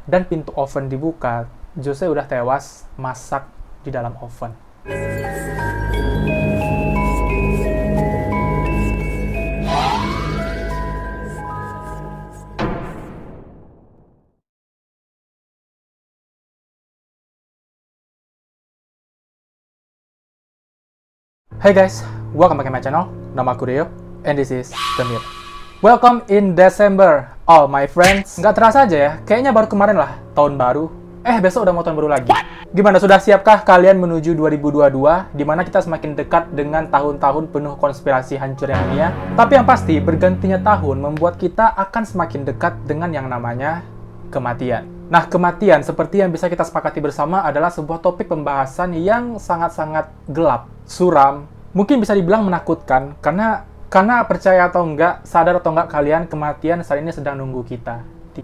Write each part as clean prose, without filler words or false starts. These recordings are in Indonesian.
dan pintu oven dibuka, Jose udah tewas masak di dalam oven. Hey guys, welcome back to my channel. Nama aku Rio, and this is The Mir. Welcome in December, all my friends. Nggak terasa aja ya, kayaknya baru kemarin lah, tahun baru. Besok udah mau tahun baru lagi. Gimana, sudah siapkah kalian menuju 2022, di mana kita semakin dekat dengan tahun-tahun penuh konspirasi hancurnya dunia? Tapi yang pasti, bergantinya tahun membuat kita akan semakin dekat dengan yang namanya kematian. Nah, kematian seperti yang bisa kita sepakati bersama adalah sebuah topik pembahasan yang sangat-sangat gelap, suram, mungkin bisa dibilang menakutkan, karena percaya atau enggak, sadar atau enggak kalian, kematian saat ini sedang nunggu kita.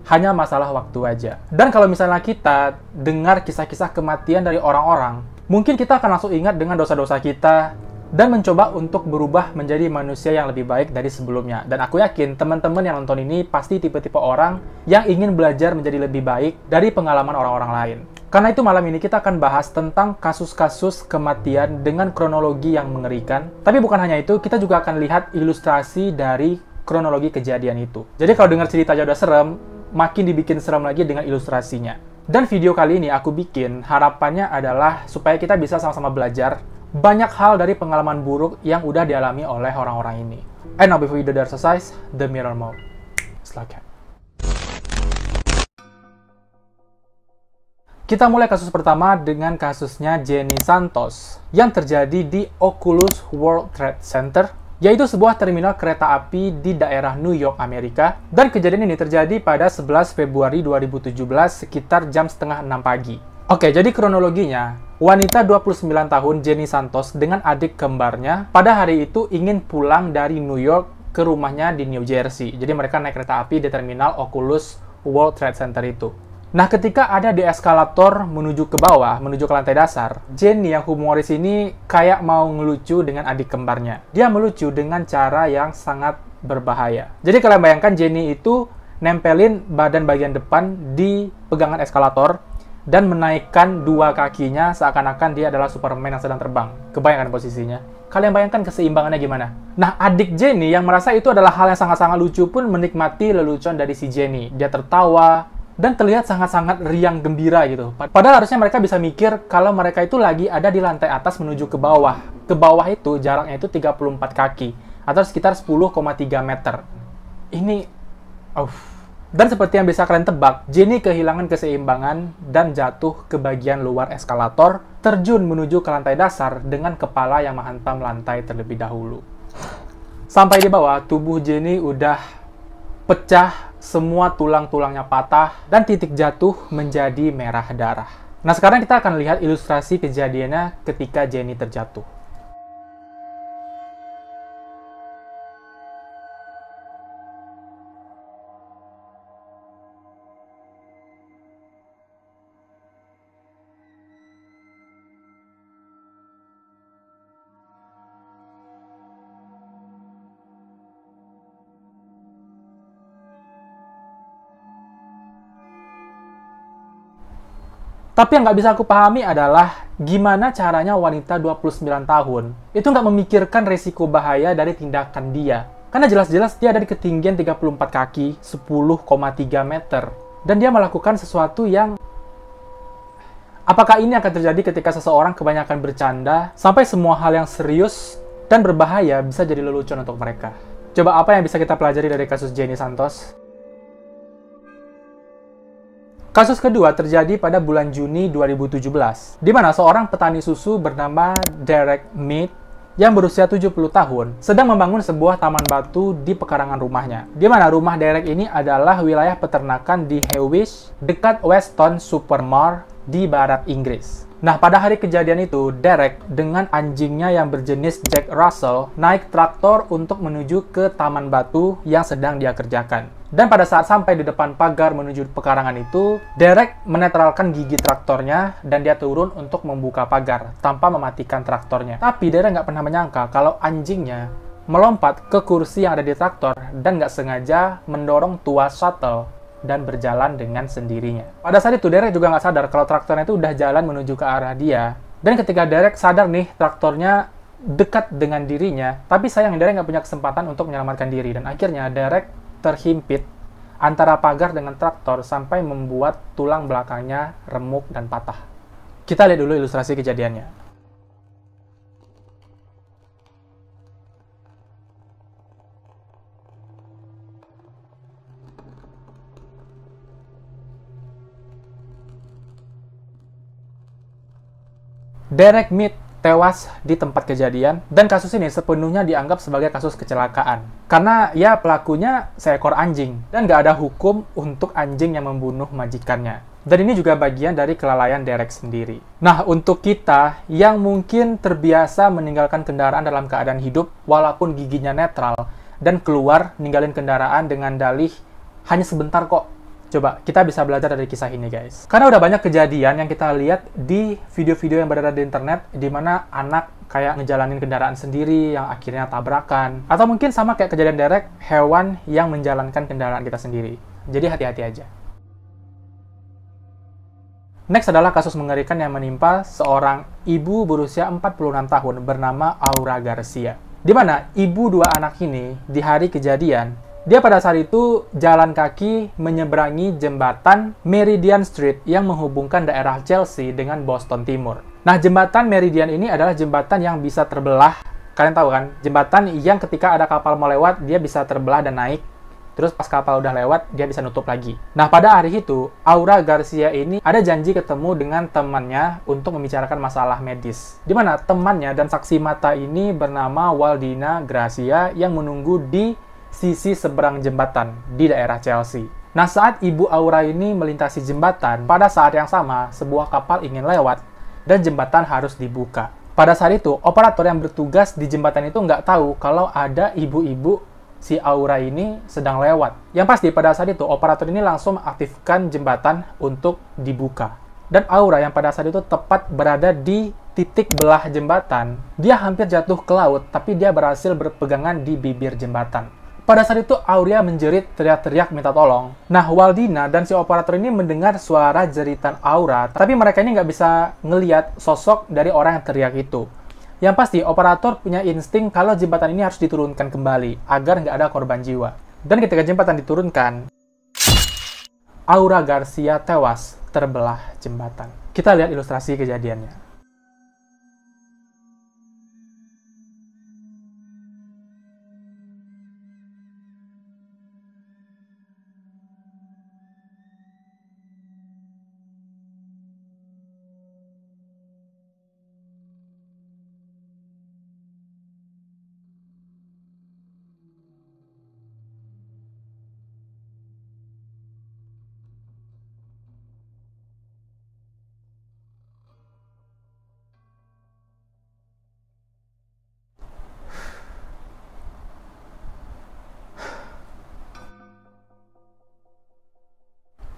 Hanya masalah waktu aja. Dan kalau misalnya kita dengar kisah-kisah kematian dari orang-orang, mungkin kita akan langsung ingat dengan dosa-dosa kita, dan mencoba untuk berubah menjadi manusia yang lebih baik dari sebelumnya. Dan aku yakin teman-teman yang nonton ini pasti tipe-tipe orang yang ingin belajar menjadi lebih baik dari pengalaman orang-orang lain. Karena itu malam ini kita akan bahas tentang kasus-kasus kematian dengan kronologi yang mengerikan. Tapi bukan hanya itu, kita juga akan lihat ilustrasi dari kronologi kejadian itu. Jadi kalau dengar cerita aja udah serem, makin dibikin serem lagi dengan ilustrasinya. Dan video kali ini aku bikin, harapannya adalah supaya kita bisa sama-sama belajar banyak hal dari pengalaman buruk yang udah dialami oleh orang-orang ini. And now before we do the exercise, the mirror mode. Silakan. Kita mulai kasus pertama dengan kasusnya Jenny Santos yang terjadi di Oculus World Trade Center, yaitu sebuah terminal kereta api di daerah New York, Amerika. Dan kejadian ini terjadi pada 11 Februari 2017 sekitar jam setengah 6 pagi. Oke, jadi kronologinya, wanita 29 tahun Jenny Santos dengan adik kembarnya pada hari itu ingin pulang dari New York ke rumahnya di New Jersey. Jadi mereka naik kereta api di terminal Oculus World Trade Center itu. Nah, ketika ada di eskalator menuju ke bawah, menuju ke lantai dasar, Jenny yang humoris ini kayak mau ngelucu dengan adik kembarnya. Dia melucu dengan cara yang sangat berbahaya. Jadi kalian bayangkan Jenny itu nempelin badan bagian depan di pegangan eskalator dan menaikkan dua kakinya seakan-akan dia adalah Superman yang sedang terbang. Kebayangkan posisinya? Kalian bayangkan keseimbangannya gimana? Nah, adik Jenny yang merasa itu adalah hal yang sangat-sangat lucu pun menikmati lelucon dari si Jenny. Dia tertawa dan terlihat sangat-sangat riang gembira gitu. Padahal harusnya mereka bisa mikir kalau mereka itu lagi ada di lantai atas menuju ke bawah. Ke bawah itu jaraknya itu 34 kaki atau sekitar 10,3 meter. Ini Dan seperti yang bisa kalian tebak, Jenny kehilangan keseimbangan dan jatuh ke bagian luar eskalator, terjun menuju ke lantai dasar dengan kepala yang menghantam lantai terlebih dahulu. Sampai di bawah, tubuh Jenny udah pecah, semua tulang-tulangnya patah, dan titik jatuh menjadi merah darah. Nah, sekarang kita akan lihat ilustrasi kejadiannya ketika Jenny terjatuh. Tapi yang nggak bisa aku pahami adalah gimana caranya wanita 29 tahun itu nggak memikirkan resiko bahaya dari tindakan dia. Karena jelas-jelas dia ada di ketinggian 34 kaki, 10,3 meter. Dan dia melakukan sesuatu yang... Apakah ini akan terjadi ketika seseorang kebanyakan bercanda, sampai semua hal yang serius dan berbahaya bisa jadi lelucon untuk mereka? Coba apa yang bisa kita pelajari dari kasus Jenny Santos? Kasus kedua terjadi pada bulan Juni 2017, di mana seorang petani susu bernama Derek Mead yang berusia 70 tahun sedang membangun sebuah taman batu di pekarangan rumahnya. Di mana rumah Derek ini adalah wilayah peternakan di Hewish, dekat Weston-super-Mare di barat Inggris. Nah, pada hari kejadian itu, Derek dengan anjingnya yang berjenis Jack Russell naik traktor untuk menuju ke taman batu yang sedang dia kerjakan. Dan pada saat sampai di depan pagar menuju pekarangan itu, Derek menetralkan gigi traktornya dan dia turun untuk membuka pagar tanpa mematikan traktornya. Tapi Derek nggak pernah menyangka kalau anjingnya melompat ke kursi yang ada di traktor dan nggak sengaja mendorong tuas shuttle dan berjalan dengan sendirinya. Pada saat itu Derek juga nggak sadar kalau traktornya itu udah jalan menuju ke arah dia. Dan ketika Derek sadar nih traktornya dekat dengan dirinya, tapi sayang Derek nggak punya kesempatan untuk menyelamatkan diri, dan akhirnya Derek terhimpit antara pagar dengan traktor sampai membuat tulang belakangnya remuk dan patah. Kita lihat dulu ilustrasi kejadiannya. Derek Mead tewas di tempat kejadian, dan kasus ini sepenuhnya dianggap sebagai kasus kecelakaan. Karena ya pelakunya seekor anjing, dan nggak ada hukum untuk anjing yang membunuh majikannya. Dan ini juga bagian dari kelalaian Derek sendiri. Nah, untuk kita yang mungkin terbiasa meninggalkan kendaraan dalam keadaan hidup, walaupun giginya netral, dan keluar ninggalin kendaraan dengan dalih, hanya sebentar kok. Coba, kita bisa belajar dari kisah ini, guys. Karena udah banyak kejadian yang kita lihat di video-video yang beredar di internet, di mana anak kayak ngejalanin kendaraan sendiri, yang akhirnya tabrakan. Atau mungkin sama kayak kejadian Derek, hewan yang menjalankan kendaraan kita sendiri. Jadi hati-hati aja. Next adalah kasus mengerikan yang menimpa seorang ibu berusia 46 tahun bernama Aura Garcia. Di mana ibu dua anak ini, di hari kejadian, dia pada saat itu jalan kaki menyeberangi jembatan Meridian Street yang menghubungkan daerah Chelsea dengan Boston Timur. Nah, jembatan Meridian ini adalah jembatan yang bisa terbelah. Kalian tahu kan? Jembatan yang ketika ada kapal mau lewat, dia bisa terbelah dan naik. Terus pas kapal udah lewat, dia bisa nutup lagi. Nah, pada hari itu, Aura Garcia ini ada janji ketemu dengan temannya untuk membicarakan masalah medis. Di mana temannya dan saksi mata ini bernama Waldina Gracia yang menunggu di sisi seberang jembatan di daerah Chelsea. Nah, saat ibu Aura ini melintasi jembatan, pada saat yang sama, sebuah kapal ingin lewat dan jembatan harus dibuka. Pada saat itu, operator yang bertugas di jembatan itu nggak tahu kalau ada ibu-ibu si Aura ini sedang lewat. Yang pasti, pada saat itu, operator ini langsung mengaktifkan jembatan untuk dibuka. Dan Aura yang pada saat itu tepat berada di titik belah jembatan, dia hampir jatuh ke laut, tapi dia berhasil berpegangan di bibir jembatan. Pada saat itu, Auria menjerit teriak-teriak minta tolong. Nah, Waldina dan si operator ini mendengar suara jeritan Aura, tapi mereka ini nggak bisa ngeliat sosok dari orang yang teriak itu. Yang pasti, operator punya insting kalau jembatan ini harus diturunkan kembali, agar nggak ada korban jiwa. Dan ketika jembatan diturunkan, Aura Garcia tewas terbelah jembatan. Kita lihat ilustrasi kejadiannya.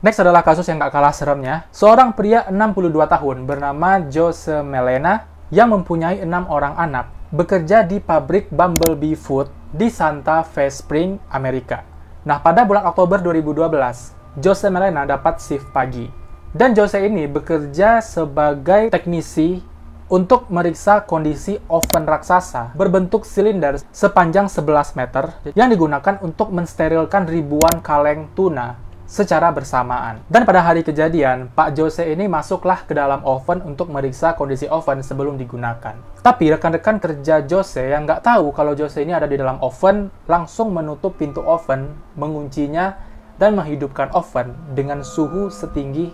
Next adalah kasus yang gak kalah seremnya. Seorang pria 62 tahun bernama Jose Melena yang mempunyai 6 orang anak bekerja di pabrik Bumblebee Food di Santa Fe Spring, Amerika. Nah, pada bulan Oktober 2012, Jose Melena dapat shift pagi. Dan Jose ini bekerja sebagai teknisi untuk meriksa kondisi oven raksasa berbentuk silinder sepanjang 11 meter yang digunakan untuk mensterilkan ribuan kaleng tuna secara bersamaan. Dan pada hari kejadian, Pak Jose ini masuklah ke dalam oven untuk meriksa kondisi oven sebelum digunakan. Tapi rekan-rekan kerja Jose yang nggak tahu kalau Jose ini ada di dalam oven, langsung menutup pintu oven, menguncinya, dan menghidupkan oven dengan suhu setinggi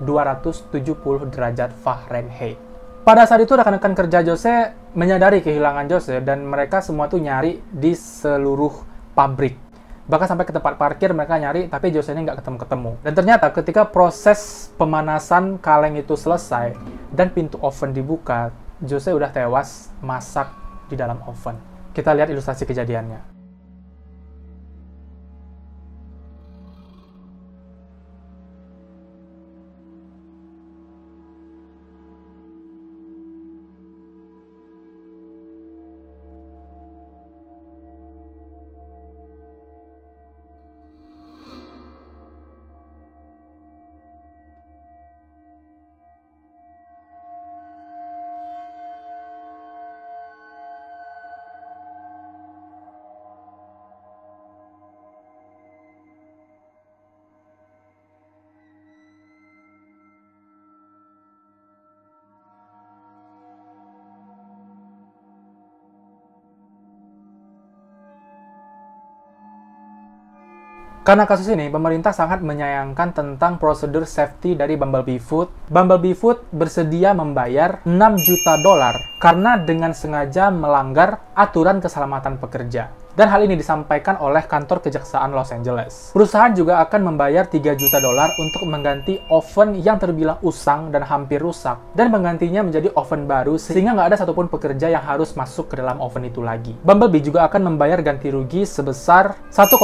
270 derajat Fahrenheit. Pada saat itu, rekan-rekan kerja Jose menyadari kehilangan Jose, dan mereka semua tuh nyari di seluruh pabrik. Bahkan sampai ke tempat parkir mereka nyari, tapi Jose ini nggak ketemu-ketemu. Dan ternyata ketika proses pemanasan kaleng itu selesai dan pintu oven dibuka, Jose udah tewas masak di dalam oven. Kita lihat ilustrasi kejadiannya. Karena kasus ini, pemerintah sangat menyayangkan tentang prosedur safety dari Bumblebee Food. Bumblebee Food bersedia membayar 6 juta dolar karena dengan sengaja melanggar aturan keselamatan pekerja. Dan hal ini disampaikan oleh kantor kejaksaan Los Angeles. Perusahaan juga akan membayar 3 juta dolar untuk mengganti oven yang terbilang usang dan hampir rusak, dan menggantinya menjadi oven baru sehingga nggak ada satupun pekerja yang harus masuk ke dalam oven itu lagi. Bumblebee juga akan membayar ganti rugi sebesar 1,5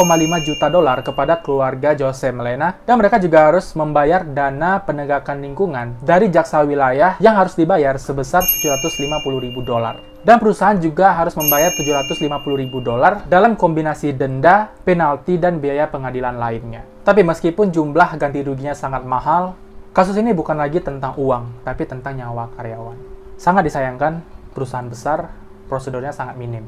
juta dolar kepada keluarga Jose Melena, dan mereka juga harus membayar dana penegakan lingkungan dari jaksa wilayah yang harus dibayar sebesar 750.000 dolar. Dan perusahaan juga harus membayar 750.000 dolar dalam kombinasi denda, penalti, dan biaya pengadilan lainnya. Tapi meskipun jumlah ganti ruginya sangat mahal, kasus ini bukan lagi tentang uang, tapi tentang nyawa karyawan. Sangat disayangkan, perusahaan besar, prosedurnya sangat minim.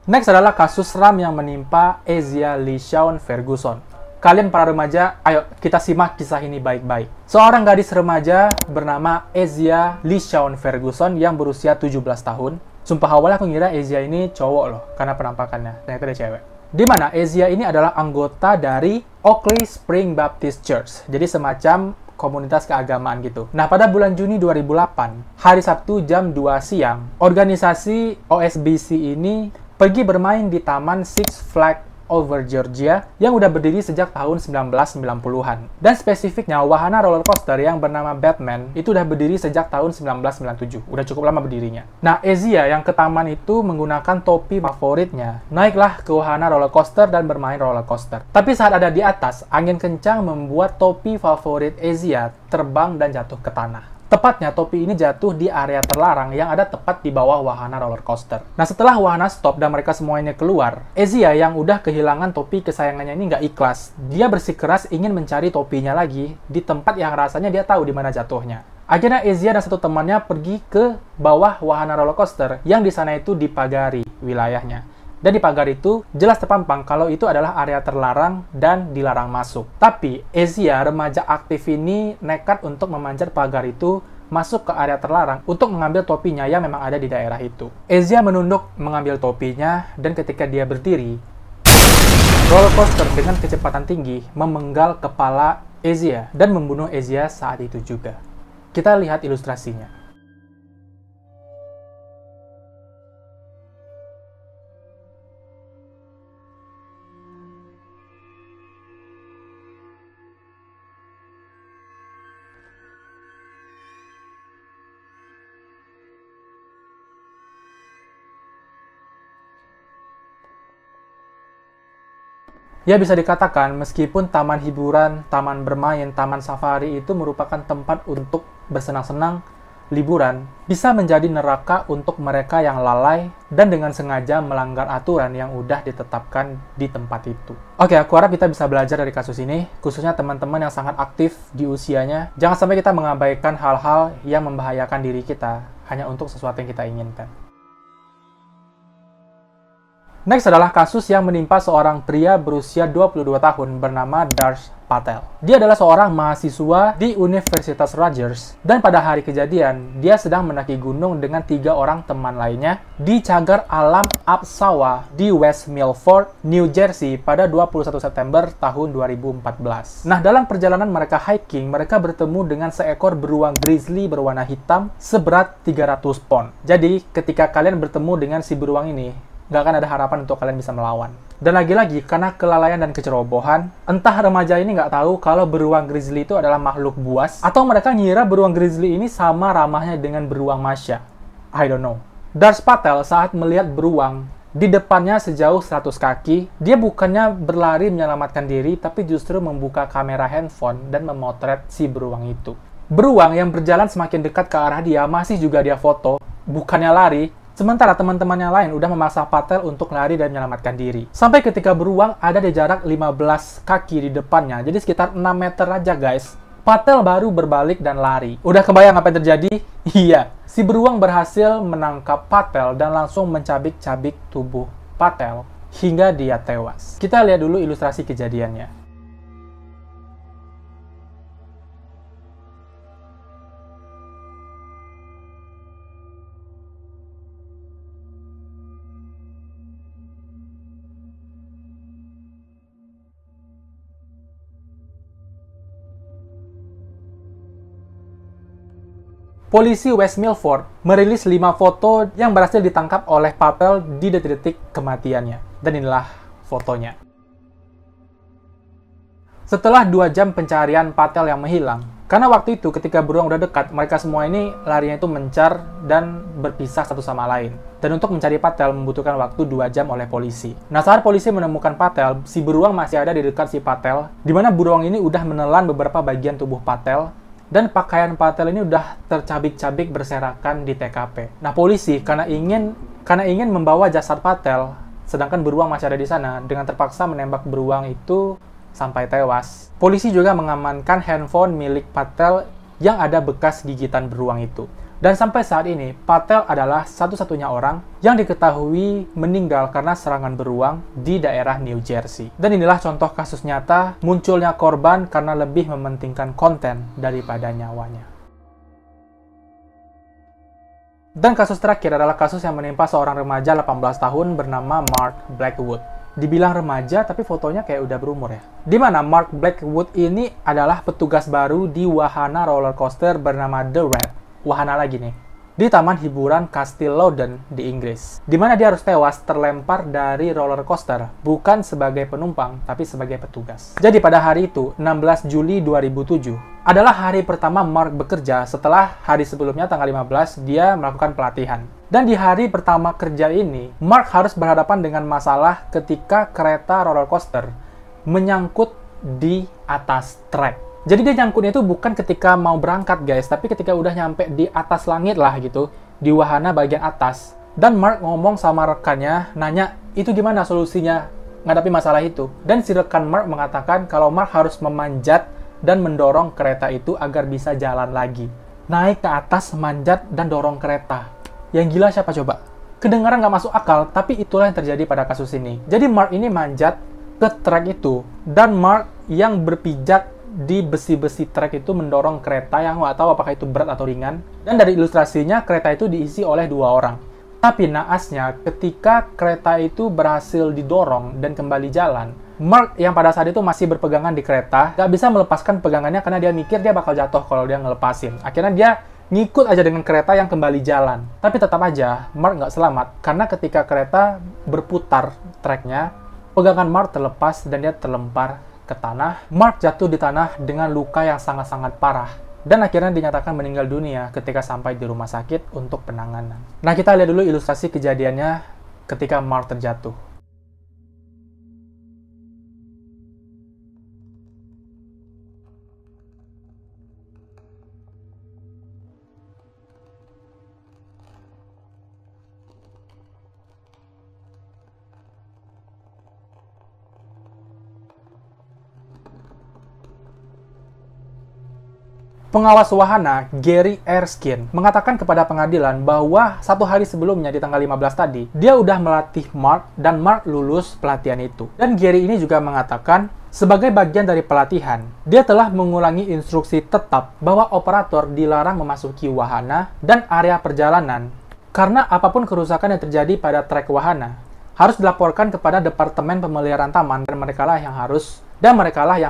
Next adalah kasus SRAM yang menimpa Asia LeSean Ferguson. Kalian para remaja, ayo kita simak kisah ini baik-baik. Seorang gadis remaja bernama Asia LeSean Ferguson yang berusia 17 tahun. Sumpah awalnya aku ngira Asia ini cowok loh, karena penampakannya. Ternyata dia cewek. Dimana Asia ini adalah anggota dari Oakley Spring Baptist Church. Jadi semacam komunitas keagamaan gitu. Nah, pada bulan Juni 2008, hari Sabtu jam 2 siang, organisasi OSBC ini pergi bermain di Taman Six Flags Over Georgia yang udah berdiri sejak tahun 1990-an. Dan spesifiknya, wahana roller coaster yang bernama Batman itu udah berdiri sejak tahun 1997. Udah cukup lama berdirinya. Nah, Asia yang ke taman itu menggunakan topi favoritnya. Naiklah ke wahana roller coaster dan bermain roller coaster. Tapi saat ada di atas, angin kencang membuat topi favorit Asia terbang dan jatuh ke tanah. Tepatnya, topi ini jatuh di area terlarang yang ada tepat di bawah wahana roller coaster. Nah, setelah wahana stop dan mereka semuanya keluar, Asia yang udah kehilangan topi kesayangannya ini nggak ikhlas. Dia bersikeras ingin mencari topinya lagi di tempat yang rasanya dia tahu di mana jatuhnya. Akhirnya Asia dan satu temannya pergi ke bawah wahana roller coaster yang di sana itu dipagari wilayahnya. Dan di pagar itu jelas terpampang kalau itu adalah area terlarang dan dilarang masuk. Tapi Asia, remaja aktif ini nekat untuk memanjat pagar itu masuk ke area terlarang untuk mengambil topinya yang memang ada di daerah itu. Asia menunduk mengambil topinya, dan ketika dia berdiri, roller coaster dengan kecepatan tinggi memenggal kepala Asia dan membunuh Asia saat itu juga. Kita lihat ilustrasinya. Ya, bisa dikatakan meskipun taman hiburan, taman bermain, taman safari itu merupakan tempat untuk bersenang-senang, liburan, bisa menjadi neraka untuk mereka yang lalai dan dengan sengaja melanggar aturan yang udah ditetapkan di tempat itu. Oke, aku harap kita bisa belajar dari kasus ini, khususnya teman-teman yang sangat aktif di usianya. Jangan sampai kita mengabaikan hal-hal yang membahayakan diri kita hanya untuk sesuatu yang kita inginkan. Next adalah kasus yang menimpa seorang pria berusia 22 tahun bernama Darsh Patel. Dia adalah seorang mahasiswa di Universitas Rutgers, dan pada hari kejadian, dia sedang mendaki gunung dengan 3 orang teman lainnya di cagar alam Apsawa di West Milford, New Jersey pada 21 September tahun 2014. Nah, dalam perjalanan mereka hiking, mereka bertemu dengan seekor beruang grizzly berwarna hitam seberat 300 pon. Jadi, ketika kalian bertemu dengan si beruang ini, nggak akan ada harapan untuk kalian bisa melawan. Dan lagi-lagi, karena kelalaian dan kecerobohan, entah remaja ini nggak tahu kalau beruang grizzly itu adalah makhluk buas, atau mereka ngira beruang grizzly ini sama ramahnya dengan beruang Masya. I don't know. Darsh Patel saat melihat beruang di depannya sejauh 100 kaki, dia bukannya berlari menyelamatkan diri, tapi justru membuka kamera handphone dan memotret si beruang itu. Beruang yang berjalan semakin dekat ke arah dia, masih juga dia foto, bukannya lari. Sementara teman-teman yang lain udah memaksa Patel untuk lari dan menyelamatkan diri. Sampai ketika beruang ada di jarak 15 kaki di depannya, jadi sekitar 6 meter aja guys. Patel baru berbalik dan lari. Udah kebayang apa yang terjadi? Iya, si beruang berhasil menangkap Patel dan langsung mencabik-cabik tubuh Patel hingga dia tewas. Kita lihat dulu ilustrasi kejadiannya. polisi West Milford merilis 5 foto yang berhasil ditangkap oleh Patel di detik-detik kematiannya. Dan inilah fotonya. Setelah 2 jam pencarian Patel yang menghilang, karena waktu itu ketika beruang udah dekat, mereka semua ini larinya itu mencar dan berpisah satu sama lain. Dan untuk mencari Patel membutuhkan waktu 2 jam oleh polisi. Nah, saat polisi menemukan Patel, si beruang masih ada di dekat si Patel, di mana beruang ini udah menelan beberapa bagian tubuh Patel, dan pakaian Patel ini udah tercabik-cabik berserakan di TKP. Nah, polisi karena ingin membawa jasad Patel, sedangkan beruang masih ada di sana, dengan terpaksa menembak beruang itu sampai tewas. Polisi juga mengamankan handphone milik Patel yang ada bekas gigitan beruang itu. Dan sampai saat ini, Patel adalah satu-satunya orang yang diketahui meninggal karena serangan beruang di daerah New Jersey. Dan inilah contoh kasus nyata munculnya korban karena lebih mementingkan konten daripada nyawanya. Dan kasus terakhir adalah kasus yang menimpa seorang remaja 18 tahun bernama Mark Blackwood. Dibilang remaja, tapi fotonya kayak udah berumur ya. Dimana Mark Blackwood ini adalah petugas baru di wahana roller coaster bernama The Red. Wahana lagi nih. Di taman hiburan Castle Loudon di Inggris. Dimana dia harus tewas terlempar dari roller coaster, bukan sebagai penumpang, tapi sebagai petugas. Jadi pada hari itu, 16 Juli 2007, adalah hari pertama Mark bekerja setelah hari sebelumnya, tanggal 15, dia melakukan pelatihan. Dan di hari pertama kerja ini, Mark harus berhadapan dengan masalah ketika kereta roller coaster menyangkut di atas trek. Jadi dia nyangkutnya itu bukan ketika mau berangkat guys, tapi ketika udah nyampe di atas langit lah gitu, di wahana bagian atas. Dan Mark ngomong sama rekannya, nanya, itu gimana solusinya ngadapi masalah itu? Dan si rekan Mark mengatakan kalau Mark harus memanjat dan mendorong kereta itu agar bisa jalan lagi. Naik ke atas, manjat, dan dorong kereta. Yang gila siapa coba? Kedengaran nggak masuk akal, tapi itulah yang terjadi pada kasus ini. Jadi Mark ini manjat ke trek itu, dan Mark yang berpijak di besi-besi trek itu mendorong kereta yang nggak tahu apakah itu berat atau ringan. Dan dari ilustrasinya, kereta itu diisi oleh 2 orang. Tapi naasnya, ketika kereta itu berhasil didorong dan kembali jalan, Mark yang pada saat itu masih berpegangan di kereta, nggak bisa melepaskan pegangannya karena dia mikir dia bakal jatuh kalau dia ngelepasin. Akhirnya dia ngikut aja dengan kereta yang kembali jalan. Tapi tetap aja, Mark nggak selamat karena ketika kereta berputar treknya, pegangan Mark terlepas dan dia terlempar ke tanah. Mark jatuh di tanah dengan luka yang sangat-sangat parah. Dan akhirnya dinyatakan meninggal dunia ketika sampai di rumah sakit untuk penanganan. Nah, kita lihat dulu ilustrasi kejadiannya ketika Mark terjatuh. Pengawas wahana, Gary Erskine, mengatakan kepada pengadilan bahwa 1 hari sebelumnya di tanggal 15 tadi, dia udah melatih Mark dan Mark lulus pelatihan itu. Dan Gary ini juga mengatakan, sebagai bagian dari pelatihan, dia telah mengulangi instruksi tetap bahwa operator dilarang memasuki wahana dan area perjalanan karena apapun kerusakan yang terjadi pada trek wahana harus dilaporkan kepada Departemen Pemeliharaan Taman dan merekalah yang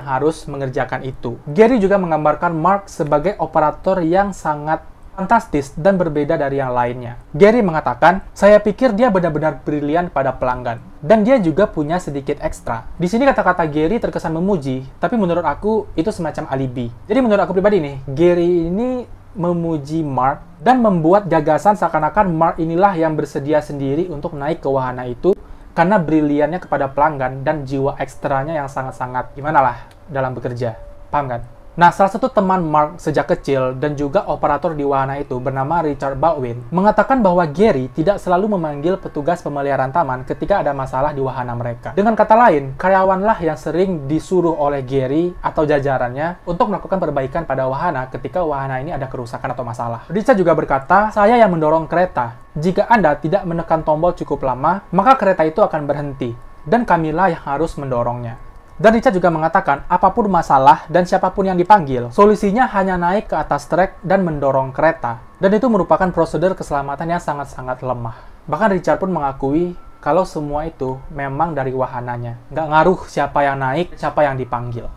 harus mengerjakan itu. Gary juga menggambarkan Mark sebagai operator yang sangat fantastis dan berbeda dari yang lainnya. Gary mengatakan, saya pikir dia benar-benar brilian pada pelanggan. Dan dia juga punya sedikit ekstra. Di sini kata-kata Gary terkesan memuji, tapi menurut aku itu semacam alibi. Jadi menurut aku pribadi nih, Gary ini memuji Mark dan membuat gagasan seakan-akan Mark inilah yang bersedia sendiri untuk naik ke wahana itu karena briliannya kepada pelanggan dan jiwa ekstranya yang sangat-sangat gimana lah dalam bekerja. Paham kan? Nah, salah satu teman Mark sejak kecil dan juga operator di wahana itu bernama Richard Baldwin mengatakan bahwa Gary tidak selalu memanggil petugas pemeliharaan taman ketika ada masalah di wahana mereka. Dengan kata lain, karyawanlah yang sering disuruh oleh Gary atau jajarannya untuk melakukan perbaikan pada wahana ketika wahana ini ada kerusakan atau masalah. Richard juga berkata, saya yang mendorong kereta. Jika Anda tidak menekan tombol cukup lama, maka kereta itu akan berhenti dan kamilah yang harus mendorongnya. Dan Richard juga mengatakan, apapun masalah dan siapapun yang dipanggil, solusinya hanya naik ke atas trek dan mendorong kereta. Dan itu merupakan prosedur keselamatan yang sangat-sangat lemah. Bahkan Richard pun mengakui kalau semua itu memang dari wahananya. Nggak ngaruh siapa yang naik, siapa yang dipanggil.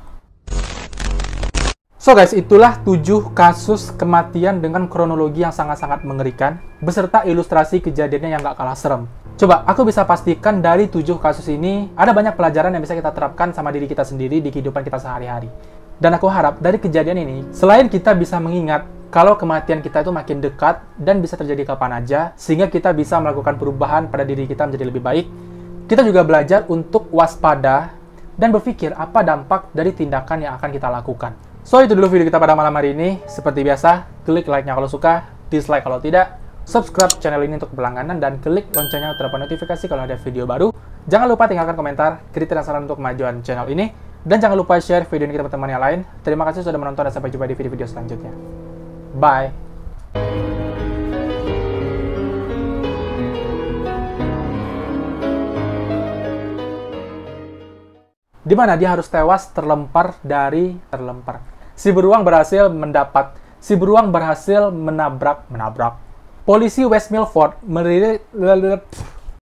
So guys, itulah 7 kasus kematian dengan kronologi yang sangat-sangat mengerikan, beserta ilustrasi kejadiannya yang gak kalah serem. Coba, aku bisa pastikan dari 7 kasus ini, ada banyak pelajaran yang bisa kita terapkan sama diri kita sendiri di kehidupan kita sehari-hari. Dan aku harap dari kejadian ini, selain kita bisa mengingat kalau kematian kita itu makin dekat dan bisa terjadi kapan aja, sehingga kita bisa melakukan perubahan pada diri kita menjadi lebih baik, kita juga belajar untuk waspada dan berpikir apa dampak dari tindakan yang akan kita lakukan. So, itu dulu video kita pada malam hari ini. Seperti biasa, klik like-nya kalau suka, dislike kalau tidak, subscribe channel ini untuk berlangganan, dan klik loncengnya untuk dapat notifikasi kalau ada video baru. Jangan lupa tinggalkan komentar, kritik dan saran untuk kemajuan channel ini, dan jangan lupa share video ini ke teman-teman yang lain. Terima kasih sudah menonton dan sampai jumpa di video-video selanjutnya. Bye! Di mana dia harus tewas terlempar. Si beruang berhasil menabrak. Polisi West Milford merilis